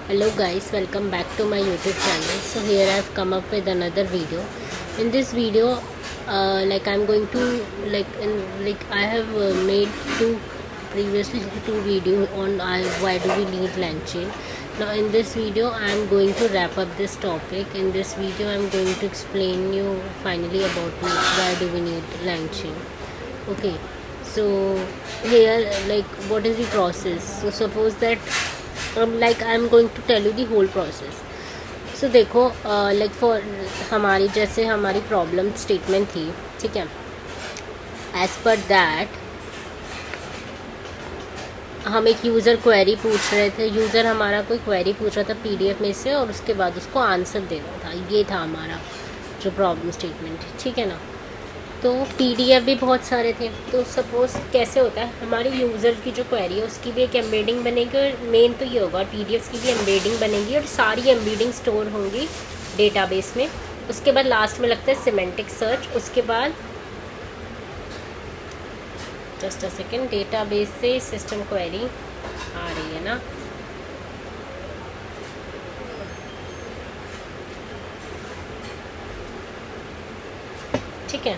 Hello guys, welcome back to my YouTube channel. So here I have come up with another video. In this video, I'm going to I have made previously two video on why do we need LangChain. Now in this video I am going to wrap up this topic. In this video I am going to explain you finally about why do we need LangChain. Okay, so here what is the process. So suppose that I'm going to tell you the whole process. So देखो for हमारी जैसे हमारी problem statement थी, ठीक है, as per that हम एक user query पूछ रहे थे. यूज़र हमारा कोई क्वेरी पूछ रहा था पीडीएफ में से और उसके बाद उसको आंसर देना था. ये था हमारा जो प्रॉब्लम स्टेटमेंट, ठीक है ना. तो पीडीएफ भी बहुत सारे थे. तो सपोज़ कैसे होता है, हमारी यूज़र की जो क्वेरी है उसकी भी एक एम्बेडिंग बनेगी और मेन तो ये होगा पीडीएफ की भी एम्बेडिंग बनेगी और सारी एम्बेडिंग स्टोर होंगी डेटाबेस में. उसके बाद लास्ट में लगता है सिमेंटिक सर्च. उसके बाद जस्ट अ सेकेंड, डेटाबेस से सिस्टम क्वेरी आ रही है ना. ठीक है.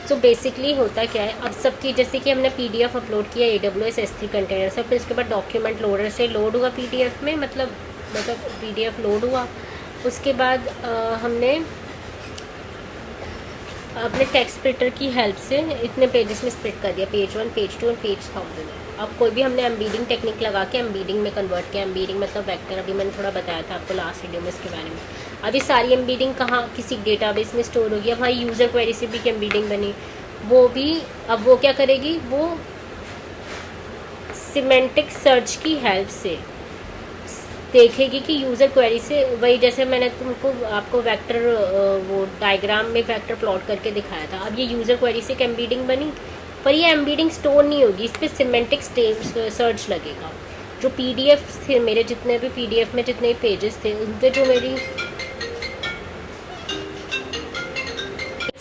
सो बेसिकली होता क्या है, अब सबकी जैसे कि हमने पीडीएफ अपलोड किया AWS S3 कंटेनर से, फिर उसके बाद डॉक्यूमेंट लोडर से लोड हुआ पीडीएफ में, मतलब पीडीएफ लोड हुआ. उसके बाद हमने अपने टेक्स्ट स्प्लिटर की हेल्प से इतने पेजेस में स्प्लिट कर दिया, पेज 1, पेज 2 और पेज 1000. अब कोई भी हमने एम्बेडिंग टेक्निक लगा के एम्बेडिंग में कन्वर्ट किया. एम्बेडिंग मतलब वेक्टर, अभी मैंने थोड़ा बताया था आपको लास्ट वीडियो में इसके बारे में. अभी सारी एम्बेडिंग कहाँ, किसी डेटाबेस में स्टोर होगी. अब वहाँ यूज़र क्वेरी से भी एम्बेडिंग बनी, वो भी अब वो क्या करेगी, वो सिमेंटिक सर्च की हेल्प से देखेगी कि यूज़र क्वेरी से, वही जैसे मैंने आपको वेक्टर वो डायग्राम में वेक्टर प्लॉट करके दिखाया था. अब ये यूज़र क्वेरी से एक एम्बेडिंग बनी, पर ये एम्बेडिंग स्टोर नहीं होगी, इस पर सिमेंटिक सर्च लगेगा. जो पीडीएफ थे मेरे, जितने भी पीडीएफ में जितने पेजेस थे उन पर जो मेरी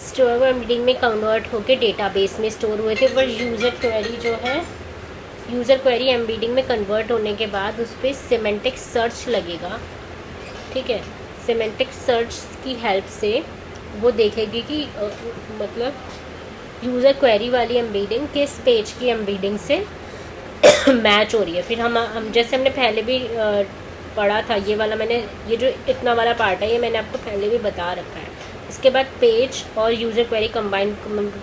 स्टोर एम्बेडिंग में कन्वर्ट होकर डेटाबेस में स्टोर हुए थे, पर यूज़र क्वेरी जो है, यूज़र क्वेरी एम्बेडिंग में कन्वर्ट होने के बाद उस पर सिमेंटिक सर्च लगेगा. ठीक है. सिमेंटिक सर्च की हेल्प से वो देखेगी कि मतलब यूज़र क्वेरी वाली एम्बेडिंग किस पेज की एम्बेडिंग से मैच हो रही है. फिर हम जैसे हमने पहले भी पढ़ा था, ये वाला मैंने, ये जो इतना वाला पार्ट है ये मैंने आपको पहले भी बता रखा है. इसके बाद पेज और यूज़र क्वेरी कंबाइन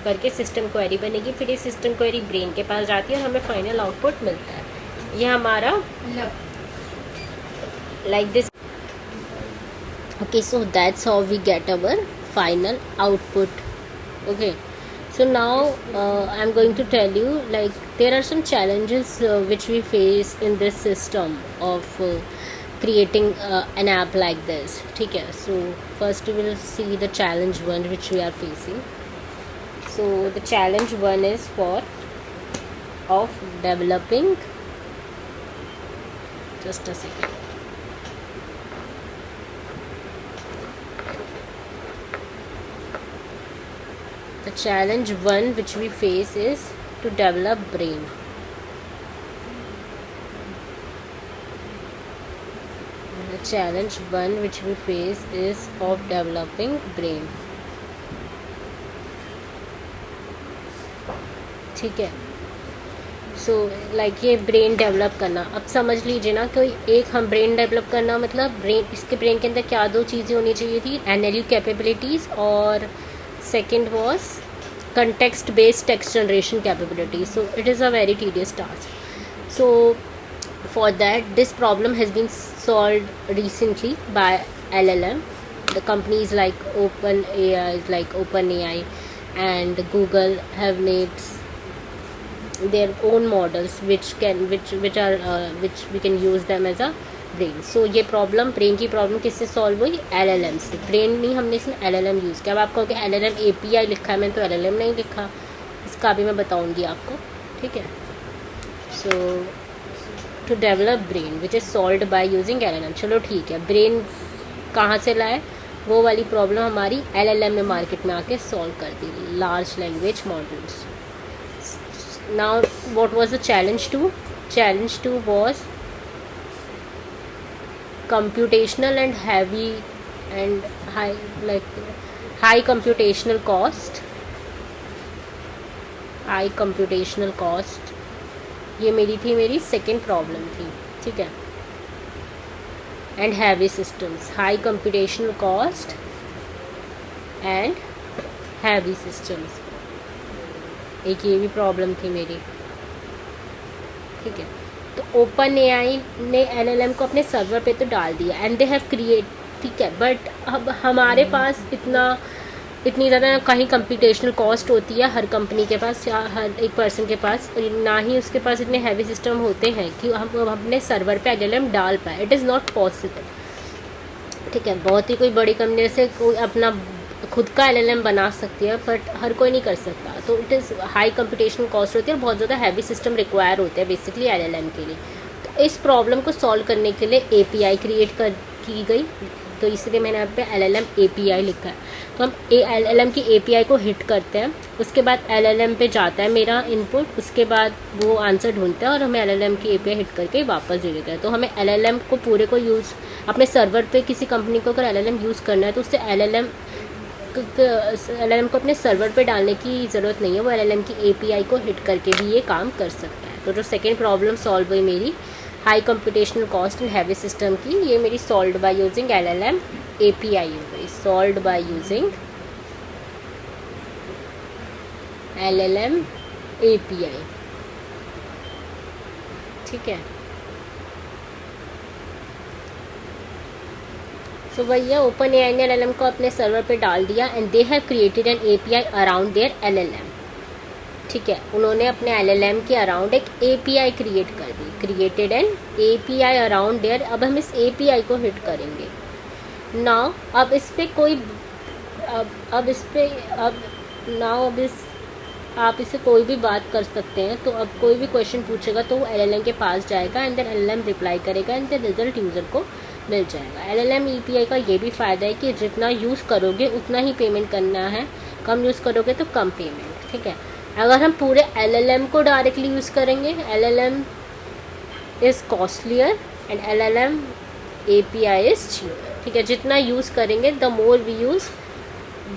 करके सिस्टम क्वेरी बनेगी. फिर ये सिस्टम क्वेरी ब्रेन के पास जाती है और हमें फाइनल आउटपुट मिलता है. ये हमारा like this. Okay, so that's how we get our final output. Okay, so now I'm going to tell you, like, there are some challenges which we face in this system of creating an app like this. ठीक है. So first we will see the challenge one which we are facing. So the challenge one is of developing, just a second. The challenge one which we face is to develop brain. The challenge one which we face is of developing brain. ठीक है. सो ये brain develop करना, अब समझ लीजिए ना, कोई एक हम ब्रेन डेवलप करना मतलब ब्रेन, इसके ब्रेन के अंदर क्या दो चीज़ें होनी चाहिए थी, NLU कैपेबिलिटीज़ और second was context based text generation capability. So it is a very tedious task. So for that, this problem has been solved recently by LLM. The companies like OpenAI and Google have made their own models which we can use them as a brain. So ये problem, brain की problem किससे solve हुई, LLM से. Brain नहीं, हमने इसमें LLM use किया. अब आप कहोगे LLM API लिखा है, मैंने तो LLM नहीं लिखा. इसका भी मैं बताऊंगी आपको. ठीक है. So to develop brain which is solved by using LLM. चलो ठीक है, ब्रेन कहाँ से लाए, वो वाली प्रॉब्लम हमारी LLM ने मार्केट में आके सॉल्व कर दी, large language models. Now what was the challenge two? Challenge 2 was computational and heavy and high, like high computational cost, high computational cost, ये मेरी सेकेंड प्रॉब्लम थी, ठीक है. And heavy systems, high computational cost and heavy systems, एक ये भी problem थी मेरी, ठीक है. तो ओपन एआई ने एलएलएम को अपने सर्वर पे तो डाल दिया एंड दे हैव क्रिएट, ठीक है. बट अब हमारे पास इतनी ज़्यादा कहीं कंप्यूटेशनल कॉस्ट होती है हर कंपनी के पास या हर एक पर्सन के पास, ना ही उसके पास इतने हैवी सिस्टम होते हैं कि हम अपने सर्वर पे एलएलएम डाल पाए. इट इज़ नॉट पॉसिबल, ठीक है. बहुत ही कोई बड़ी कंपनी से कोई अपना खुद का एलएलएम बना सकती है बट हर कोई नहीं कर सकता. तो it is high computational cost होती है और बहुत ज़्यादा हैवी सिस्टम रिक्वायर होते हैं बेसिकली एलएलएम के लिए. तो इस प्रॉब्लम को सॉल्व करने के लिए एपीआई क्रिएट की गई, तो इसलिए मैंने यहाँ पे एलएलएम एपीआई लिखा है. तो हम एलएलएम की एपीआई को हिट करते हैं, उसके बाद एलएलएम पे जाता है मेरा इनपुट, उसके बाद वो आंसर ढूंढता है और हमें एलएलएम की एपीआई हिट करके वापस दे देता है. तो हमें एलएलएम को पूरे को यूज़ अपने सर्वर पे किसी कंपनी को अगर एलएलएम यूज़ करना है तो उससे एलएलएम को अपने सर्वर पे डालने की ज़रूरत नहीं है, वो एलएलएम की एपीआई को हिट करके भी ये काम कर सकता है. तो जो सेकेंड प्रॉब्लम सॉल्व हुई मेरी high computational cost and heavy system की, ये मेरी solved by using LLM API हो गई, solved by using LLM API, ठीक है. तो भैया ओपन एआई ने एलएलएम को अपने सर्वर पे डाल दिया and they have created an API around their LLM, ठीक है. उन्होंने अपने एलएलएम के अराउंड एक एपीआई क्रिएट कर दी, created an API around there. अब हम इस एपीआई को हिट करेंगे नाउ. अब इस पे कोई अब इस पे नाउ अब इस आप इससे कोई भी बात कर सकते हैं. तो अब कोई भी क्वेश्चन पूछेगा तो वो एलएलएम के पास जाएगा एंड देन एलएलएम रिप्लाई करेगा एंड देन रिजल्ट यूज़र को मिल जाएगा. एलएलएम ईपीआई का ये भी फ़ायदा है कि जितना यूज़ करोगे उतना ही पेमेंट करना है, कम यूज़ करोगे तो कम पेमेंट, ठीक है. अगर हम पूरे एलएलएम को डायरेक्टली यूज़ करेंगे, LLM is costlier and LLM API is cheaper, ठीक है. जितना यूज़ करेंगे the more we use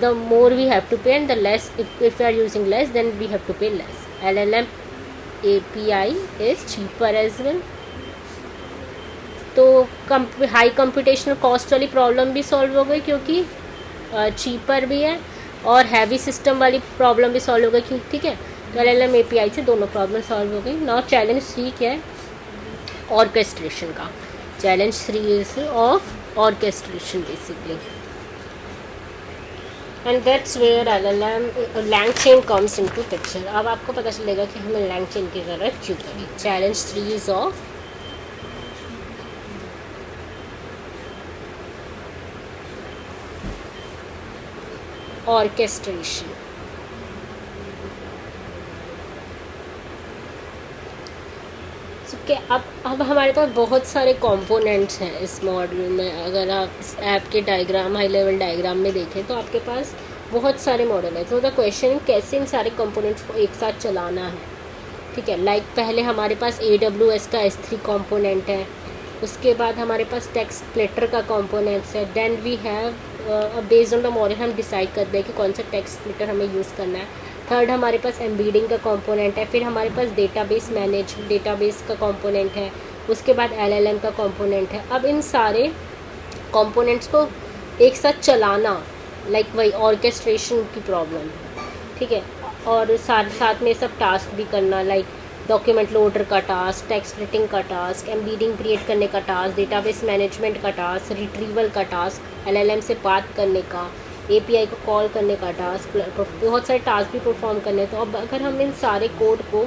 the more we have to pay and the less if we are using less then we have to pay less. LLM API is cheaper as well. तो high computational cost वाली problem भी solve हो गई क्योंकि cheaper भी है और heavy system वाली प्रॉब्लम भी सॉल्व हो गई क्यों, ठीक है. तो LLM API से दोनों प्रॉब्लम सॉल्व हो गई. नाउ चैलेंज 3 क्या है, ऑर्केस्ट्रेशन का. Challenge 3 is of orchestration basically. And that's where LLM LangChain comes into picture. अब आपको पता चलेगा कि हमें LangChain की ज़रूरत क्यों पड़ी. Challenge 3 is of orchestration. अब हमारे पास बहुत सारे कंपोनेंट्स हैं इस मॉड्यूल में. अगर आप इस ऐप के डायग्राम, हाई लेवल डायग्राम में देखें तो आपके पास बहुत सारे मॉडल हैं. तो द क्वेश्चन कैसे इन सारे कंपोनेंट्स को एक साथ चलाना है, ठीक है. लाइक पहले हमारे पास AWS का S3 कंपोनेंट है, उसके बाद हमारे पास टेक्स्ट स्प्लिटर का कंपोनेंट्स है. Then we have based on the model हम डिसाइड करते हैं कि कौन सा टेक्स्ट स्प्लिटर हमें यूज़ करना है. थर्ड हमारे पास एम्बेडिंग का कंपोनेंट है. फिर हमारे पास डेटाबेस का कंपोनेंट है. उसके बाद LLM का कंपोनेंट है. अब इन सारे कंपोनेंट्स को एक साथ चलाना लाइक वही ऑर्केस्ट्रेशन की प्रॉब्लम, ठीक है. और साथ में सब टास्क भी करना लाइक डॉक्यूमेंट लोडर का टास्क, टेक्स्ट स्प्लिटिंग का टास्क, एम्बेडिंग क्रिएट करने का टास्क, डेटाबेस मैनेजमेंट का टास्क, रिट्रीवल का टास्क, LLM से बात करने का, API को कॉल करने का टास्क, बहुत सारे टास्क भी परफॉर्म करने. तो अब अगर हम इन सारे कोड को,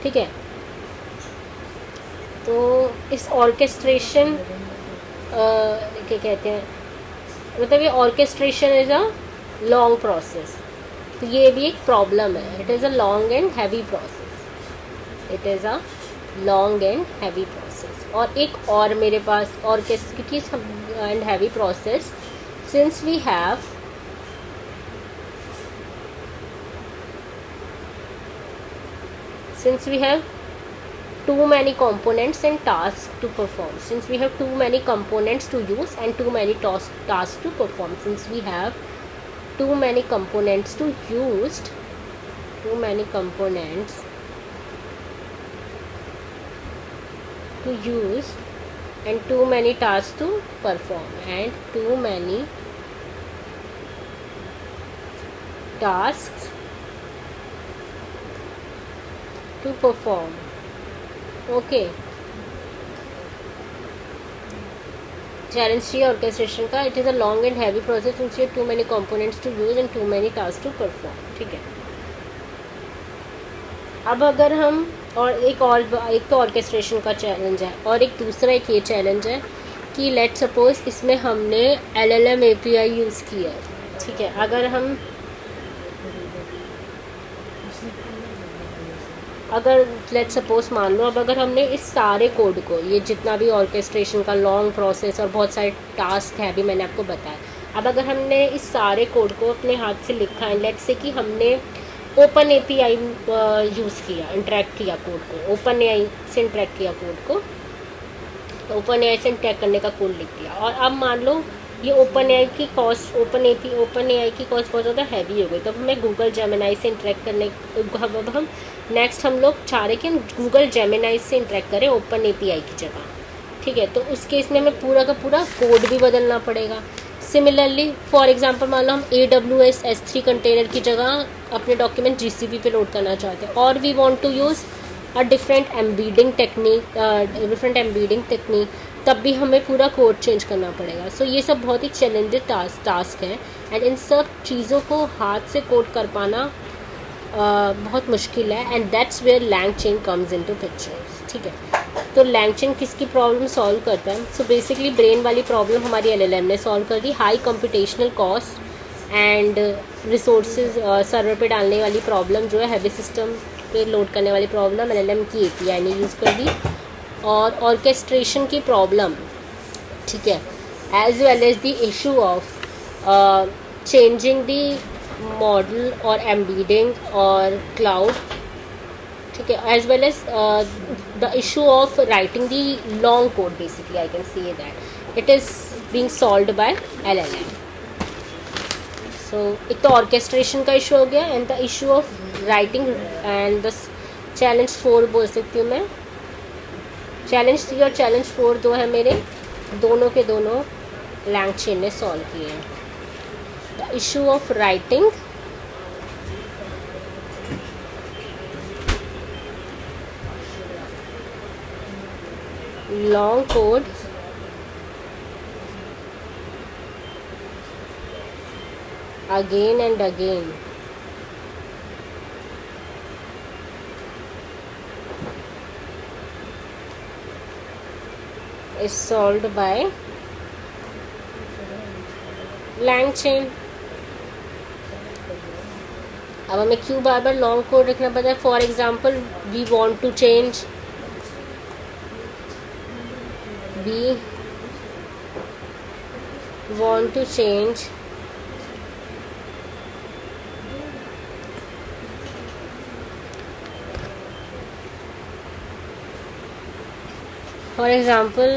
ठीक है, तो इस ऑर्केस्ट्रेशन क्या कहते हैं, मतलब ये orchestration is a long process. तो ये भी एक प्रॉब्लम है. It is a long and heavy process. It is a long and heavy process. और एक और मेरे पास orchestration and heavy process, since we have too many components and tasks to perform. Since we have too many components to use and too many tasks to perform, since we have too many components to use, too many components to use and too many tasks to perform, and too many tasks to perform. Okay, challenge 3 orchestration का, it is a long and heavy process since you have too many components to use and too many tasks to perform. ठीक है, अब अगर हम एक तो orchestration का challenge है, और एक दूसरा एक ये चैलेंज है कि लेट सपोज इसमें हमने LLM API यूज़ किया है. ठीक है, अगर लेट सपोज मान लो, अब अगर हमने इस सारे कोड को, ये जितना भी ऑर्केस्ट्रेशन का लॉन्ग प्रोसेस और बहुत सारे टास्क है अभी मैंने आपको बताया, अब अगर हमने इस सारे कोड को अपने हाथ से लिखा है, लेट से कि हमने ओपन API यूज़ किया, इंटरेक्ट किया कोड को, ओपन AI से इंटरेक्ट किया कोड को, ओपन AI से इंटरेक्ट करने का कोड लिख दिया, और अब मान लो ये ओपन AI की कॉस्ट, ओपन AI की कॉस्ट बहुत ज़्यादा हैवी हो गई, तो अब हमें गूगल जेमिनाई से इंटरेक्ट करने, अब हम नेक्स्ट हम लोग चाह रहे कि हम गूगल जेमिनाई से इंटरेक्ट करें ओपन API की जगह. ठीक है, तो उस केस में हमें पूरा का पूरा कोड भी बदलना पड़ेगा. सिमिलरली फॉर एग्जांपल मान लो हम AWS S3 कंटेनर की जगह अपने डॉक्यूमेंट GCP पे लोड करना चाहते हैं, और we want to use a different embedding technique, तब भी हमें पूरा कोड चेंज करना पड़ेगा. सो ये सब बहुत ही चैलेंजिंग टास्क है, एंड इन सब चीज़ों को हाथ से कोड कर पाना बहुत मुश्किल है, and that's where LangChain comes into picture. ठीक है, तो LangChain किसकी प्रॉब्लम सॉल्व करता है? सो बेसिकली ब्रेन वाली प्रॉब्लम हमारी LLM ने सॉल्व कर दी. High computational cost and resources server पे डालने वाली प्रॉब्लम जो है, हैवी सिस्टम पे लोड करने वाली प्रॉब्लम LLM की API ने यूज़ कर दी, और ऑर्केस्ट्रेशन की प्रॉब्लम. ठीक है, as well as the issue of changing the model और एम्बेडिंग और क्लाउड. ठीक है, as well as the issue of writing the long code. Basically I can say that it is being solved by LLM. So एक तो orchestration का issue हो गया, and the issue of writing, and the challenge 4 बोल सकती हूँ मैं. Challenge 3 और चैलेंज 4 दो है मेरे, दोनों के दोनों LangChain ने सॉल्व किए हैं. The issue of writing, long code, again and again, is solved by LangChain. अब हमें क्यों बार बार लॉन्ग कोड रखना पड़ता है? For example we want to change, for example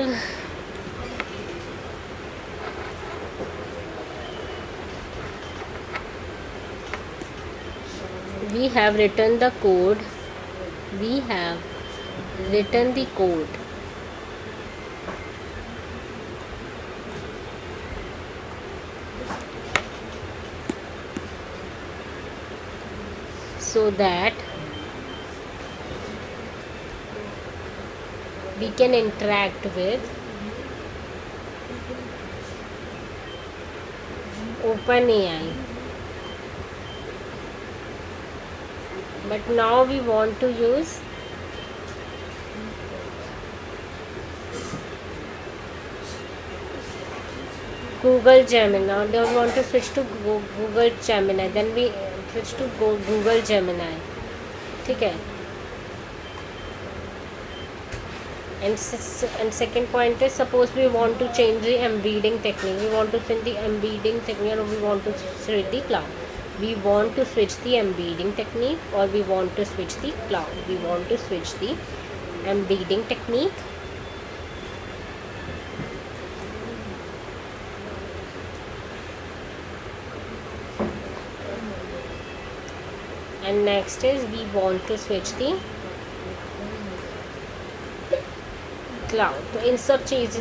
we have written the code, so that we can interact with OpenAI, but now we want to use Google Gemini. Now we want to switch to Google Gemini, then we switch to Google Gemini. ठीक है, and second point is, suppose we want to change the embedding technique, we want to change the embedding technique, or we want to switch the cloud. We want to switch the embedding technique, or we want to switch the cloud. We want to switch the embedding technique. And next is we want to switch the cloud. तो इन सब चीज़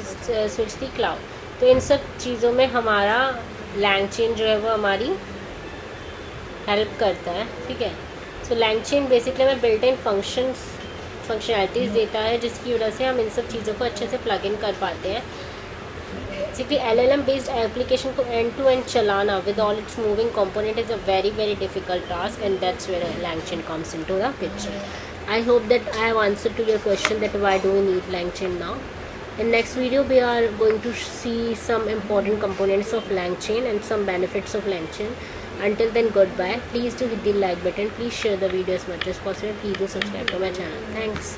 switch दी cloud, तो इन सब चीज़ों में हमारा LangChain जो है वो हमारी हेल्प करता है, ठीक है. सो LangChain बेसिकली हमें बिल्ट इन फंक्शनैलिटीज़ देता है जिसकी वजह से हम इन सब चीज़ों को अच्छे से प्लग इन कर पाते हैं. बेसिकली LLM बेस्ड एप्लीकेशन को एंड टू एंड चलाना with all its moving component is a very very difficult task, and that's where LangChain comes into the picture. I hope that I have answered to your question that why do we need LangChain now. In next video we are going to see some important components of LangChain and some benefits of LangChain. Until then, goodbye. Please do hit the like button. Please share the video as much as possible. Please do subscribe to my channel. Thanks.